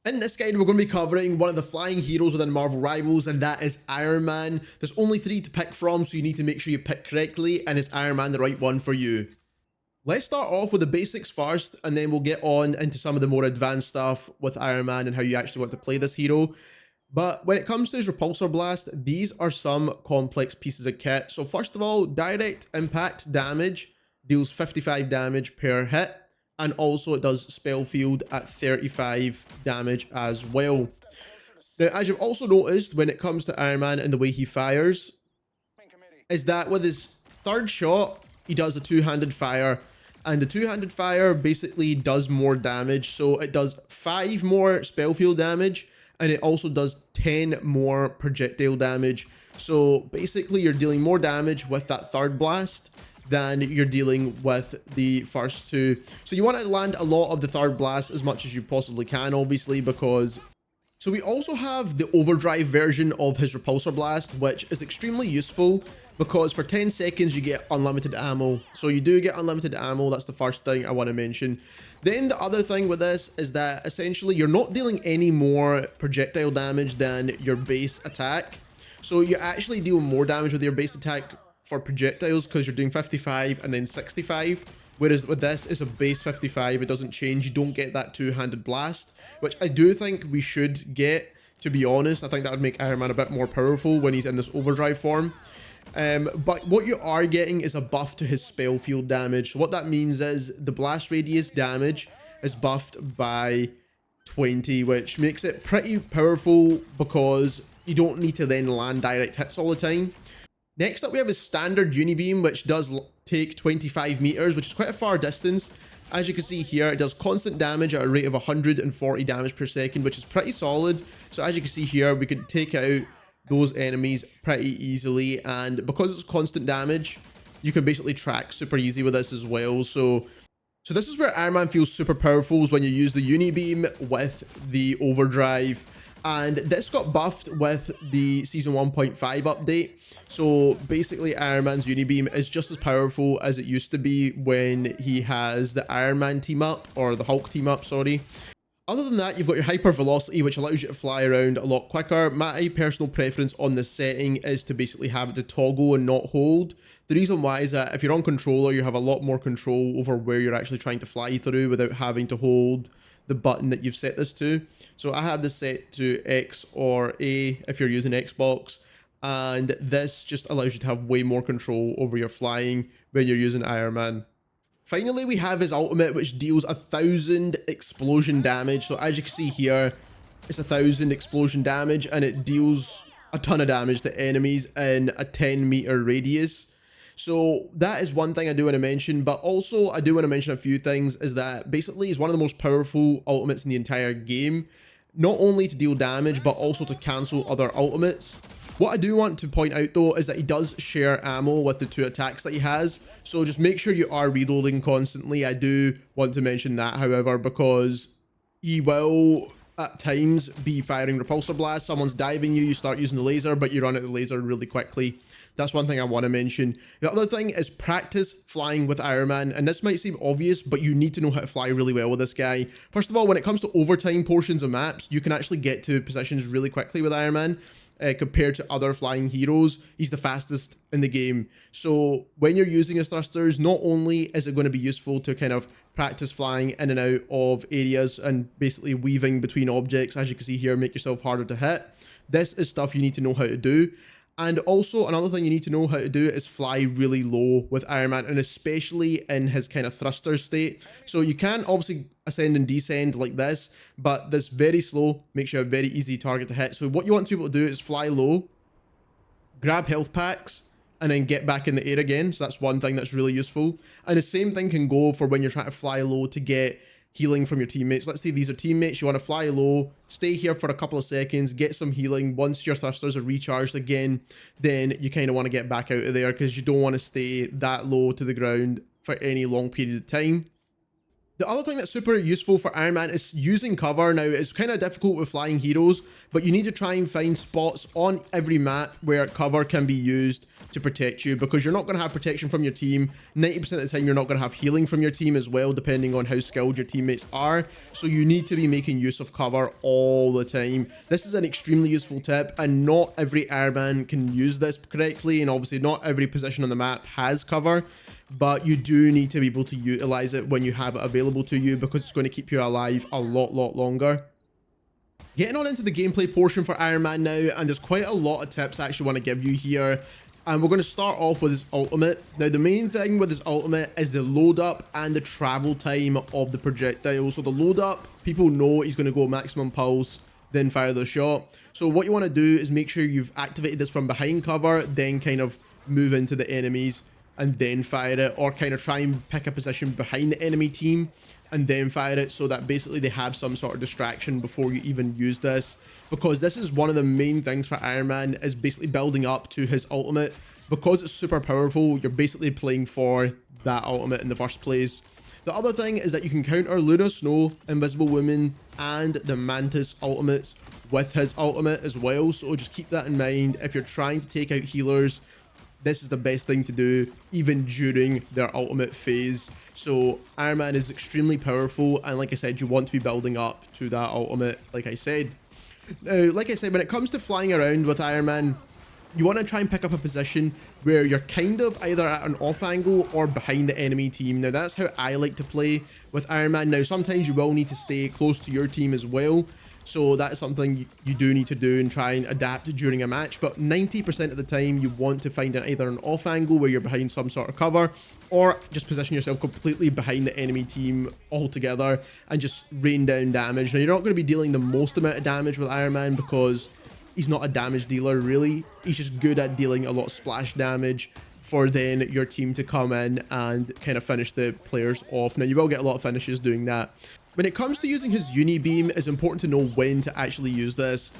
In this guide, we're going to be covering one of the flying heroes within Marvel Rivals, and that is Iron Man. There's only 3 to pick from, so you need to make sure you pick correctly, and is Iron Man the right one for you? Let's start off with the basics first, and then we'll get on into some of the more advanced stuff with Iron Man and how you actually want to play this hero. But when it comes to his Repulsor Blast, these are some complex pieces of kit. So first of all, direct impact damage deals 55 damage per hit, and also it does spell field at 35 damage as well. Now, as you've also noticed when it comes to Iron Man and the way he fires, is that with his third shot, he does a two-handed fire, and the two-handed fire basically does more damage. So it does 5 more spell field damage, and it also does 10 more projectile damage. So basically you're dealing more damage with that third blast than you're dealing with the first two. So you want to land a lot of the third blast as much as you possibly can, obviously, because... So we also have the overdrive version of his Repulsor Blast, which is extremely useful because for 10 seconds you get unlimited ammo. So you do get unlimited ammo, that's the first thing I want to mention. Then the other thing with this is that essentially you're not dealing any more projectile damage than your base attack. So you actually deal more damage with your base attack for projectiles because you're doing 55 and then 65. Whereas with this, it's a base 55, it doesn't change, you don't get that two-handed blast, which I do think we should get, to be honest. I think that would make Iron Man a bit more powerful when he's in this overdrive form. But what you are getting is a buff to his spell field damage. So what that means is the blast radius damage is buffed by 20, which makes it pretty powerful because you don't need to then land direct hits all the time. Next up, we have his standard Unibeam, which does take 25 meters, which is quite a far distance. As you can see here, it does constant damage at a rate of 140 damage per second, which is pretty solid. So as you can see here, we can take out those enemies pretty easily. And because it's constant damage, you can basically track super easy with this as well. So this is where Iron Man feels super powerful, is when you use the Unibeam with the overdrive. And this got buffed with the Season 1.5 update. So basically Iron Man's Unibeam is just as powerful as it used to be when he has the Iron Man team up, or the Hulk team up, sorry. Other than that, you've got your hyper velocity, which allows you to fly around a lot quicker. My personal preference on this setting is to basically have it to toggle and not hold. The reason why is that if you're on controller, you have a lot more control over where you're actually trying to fly through without having to hold the button that you've set this to. So I have this set to X or A if you're using Xbox, and this just allows you to have way more control over your flying when you're using Iron Man. Finally, we have his ultimate, which deals 1,000 explosion damage. So as you can see here, it's 1,000 explosion damage, and it deals a ton of damage to enemies in a 10-meter radius. So that is one thing I do want to mention, but also I do want to mention a few things, is that basically he's one of the most powerful ultimates in the entire game, not only to deal damage, but also to cancel other ultimates. What I do want to point out though is that he does share ammo with the 2 attacks that he has, so just make sure you are reloading constantly. I do want to mention that, however, because he will at times be firing Repulsor Blast, someone's diving you, you start using the laser, but you run out the laser really quickly. That's one thing I want to mention. The other thing is practice flying with Iron Man, and this might seem obvious, but you need to know how to fly really well with this guy. First of all, when it comes to overtime portions of maps, you can actually get to positions really quickly with Iron Man. Compared to other flying heroes, he's the fastest in the game. So when you're using his thrusters, not only is it going to be useful to kind of practice flying in and out of areas and basically weaving between objects, as you can see here, make yourself harder to hit. This is stuff you need to know how to do. And also another thing you need to know how to do is fly really low with Iron Man, and especially in his kind of thruster state. So you can obviously ascend and descend like this, but this very slow makes you a very easy target to hit. So what you want to be able to do is fly low, grab health packs, and then get back in the air again. So that's one thing that's really useful. And the same thing can go for when you're trying to fly low to get healing from your teammates. Let's say these are teammates, you want to fly low, stay here for a couple of seconds, get some healing. Once your thrusters are recharged again, then you kind of want to get back out of there because you don't want to stay that low to the ground for any long period of time. The other thing that's super useful for Ironman is using cover. Now, it's kind of difficult with flying heroes, but you need to try and find spots on every map where cover can be used to protect you, because you're not going to have protection from your team. 90% of the time, you're not going to have healing from your team as well, depending on how skilled your teammates are. So you need to be making use of cover all the time. This is an extremely useful tip, and not every Ironman can use this correctly. And obviously not every position on the map has cover, but you do need to be able to utilize it when you have it available to you, because it's going to keep you alive a lot longer. Getting on into the gameplay portion for Ironman now, and there's quite a lot of tips I actually want to give you here. And we're going to start off with his ultimate. Now, the main thing with his ultimate is the load up and the travel time of the projectile. So the load up, people know he's going to go maximum pulse, then fire the shot. So what you want to do is make sure you've activated this from behind cover, then kind of move into the enemies and then fire it, or kind of try and pick a position behind the enemy team and then fire it, so that basically they have some sort of distraction before you even use this. Because this is one of the main things for Ironman, is basically building up to his ultimate. Because it's super powerful, you're basically playing for that ultimate in the first place. The other thing is that you can counter Luna Snow, Invisible Woman, and the Mantis ultimates with his ultimate as well. So just keep that in mind if you're trying to take out healers. This is the best thing to do, even during their ultimate phase. So Ironman is extremely powerful, and like I said, you want to be building up to that ultimate, like I said. Now, like I said, when it comes to flying around with Ironman, you want to try and pick up a position where you're kind of either at an off angle or behind the enemy team. Now, that's how I like to play with Ironman. Now, sometimes you will need to stay close to your team as well. So that is something you do need to do and try and adapt during a match. But 90% of the time, you want to find either an off angle where you're behind some sort of cover, or just position yourself completely behind the enemy team altogether and just rain down damage. Now, you're not going to be dealing the most amount of damage with Ironman, because he's not a damage dealer, really. He's just good at dealing a lot of splash damage for then your team to come in and kind of finish the players off. Now, you will get a lot of finishes doing that. When it comes to using his uni beam, it's important to know when to actually use this.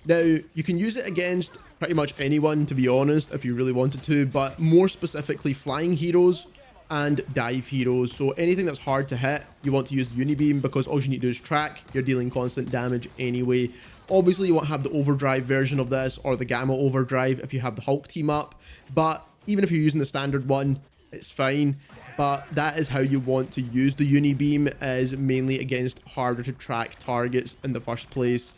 Now, you can use it against pretty much anyone, to be honest, if you really wanted to, but more specifically flying heroes and dive heroes. So anything that's hard to hit, you want to use the uni beam, because all you need to do is track. You're dealing constant damage anyway. Obviously, you won't have the overdrive version of this, or the gamma overdrive if you have the Hulk team up, but even if you're using the standard one, it's fine. But that is how you want to use the uni beam, is mainly against harder to track targets in the first place.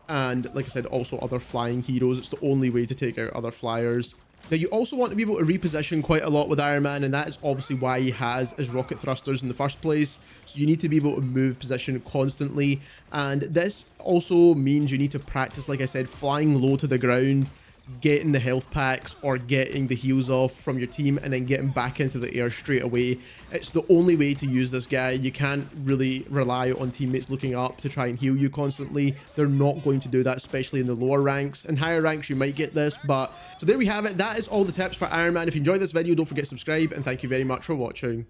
And like I said, also other flying heroes. It's the only way to take out other flyers. Now, you also want to be able to reposition quite a lot with Ironman, and that is obviously why he has his rocket thrusters in the first place. So you need to be able to move position constantly, and this also means you need to practice, like I said, flying low to the ground, getting the health packs or getting the heals off from your team, and then getting back into the air straight away. It's the only way to use this guy. You can't really rely on teammates looking up to try and heal you constantly. They're not going to do that, especially in the lower ranks. In higher ranks, you might get this, but so there we have it. That is all the tips for Ironman. If you enjoyed this video, don't forget to subscribe, and thank you very much for watching.